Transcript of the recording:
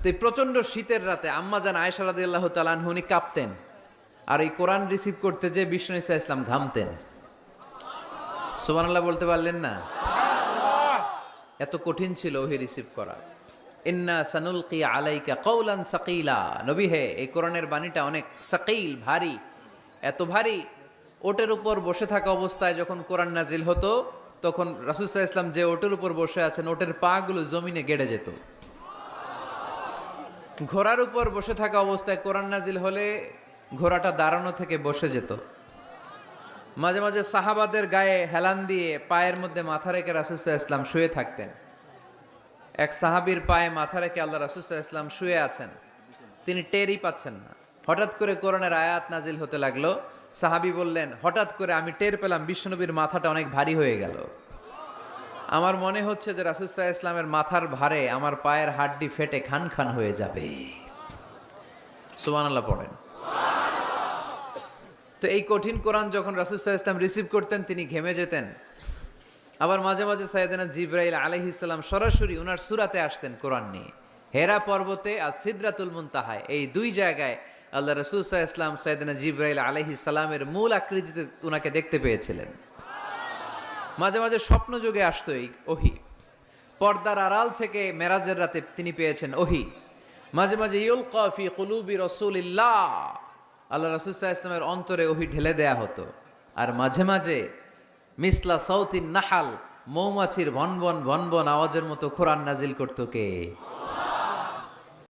এই প্রচন্ড শীতের রাতে আম্মা জান আয়েশা রাদিয়াল্লাহু তাআলা আনহা উনি কাঁপতেন, আর এই কোরআন রিসিভ করতে যে বিষ্ণু ঈসা ইসলাম ঘামতেন। সুবহানাল্লাহ বলতে পারলেন না? এত কঠিন ছিল ওহি রিসিভ করা। ইন্না সানুলকি আলাইকা কওলান সাকিলা, নবী হে এই কোরআনের বাণীটা অনেক সাকিল, ভারী, এত ভারী ওটের উপর বসে থাকা অবস্থায় যখন কোরআন নাজিল হতো তখন রাসূল সাল্লাল্লাহু আলাইহি ওয়াসাল্লাম যে ওটের উপর বসে আছেন ওটের পা গুলো জমিনে গেড়ে যেত। ঘোড়ার উপর বসে থাকা অবস্থায় কোরআন নাজিল হলে ঘোড়াটা দাঁড়ানো থেকে বসে যেত। মাঝে মাঝে সাহাবাদের গায়ে হেলান দিয়ে পায়ের মধ্যে মাথা রেখে রাসূল সাল্লাল্লাহু আলাইহি ওয়াসাল্লাম শুয়ে থাকতেন। এক সাহাবীর পায়ে মাথা রেখে আল্লাহ রাসূল সাল্লাল্লাহু আলাইহি ওয়াসাল্লাম শুয়ে আছেন, তিনি টেরই পাচ্ছেন না। হঠাৎ করে কোরআনের আয়াত নাজিল হতে লাগলো। সাহাবী বললেন, হঠাৎ করে আমি টের পেলাম বিশ্বনবীর মাথাটা অনেক ভারী হয়ে গেল। আমার মনে হচ্ছে যে রাসূল সাল্লাল্লাহু আলাইহি ওয়াসাল্লামের মাথার ভারে আমার পায়ের হাড্ডি ফেটে খান খান হয়ে যাবে। সুবহানাল্লাহ পড়েন। তো এই কঠিন কোরআন যখন রাসূল সাল্লাল্লাহু আলাইহি ওয়াসাল্লাম রিসিভ করতেন তিনি ঘেমে যেতেন। আবার মাঝে মাঝে সাইয়েদনা জিবরাইল আলাইহিস সালাম সরাসরি ওনার সূরাতে আসতেন কোরআন নিয়ে। হেরা পর্বতে আর সিদরাতুল মুনতাহায় এই দুই জায়গায় আল্লাহ রাসূল সাল্লাল্লাহু আলাইহি ওয়াসাল্লাম সাইয়েদনা জিবরাইল আলাইহিস সালামের মূল আকৃতিতে ওনাকে দেখতে পেয়েছিলেন। মাঝে মাঝে স্বপ্ন যুগে আসতো এই ওহী। পর্দার আড়াল থেকে মেরাজের রাতে তিনি পেয়েছেন ওহী। মাঝে মাঝে ইউলকা ফি কুলুবি রাসূলিল্লাহ, আল্লাহ রাসূল সাল্লাল্লাহু আলাইহি ওয়াসাল্লামের অন্তরে ওহী ঢেলে দেয়া হতো। আর মাঝে মাঝে মিসলা সাউতিন নাহাল, মৌমাছির ভনভন ভনভন আওয়াজের মতো কোরআন নাজিল করতো কে?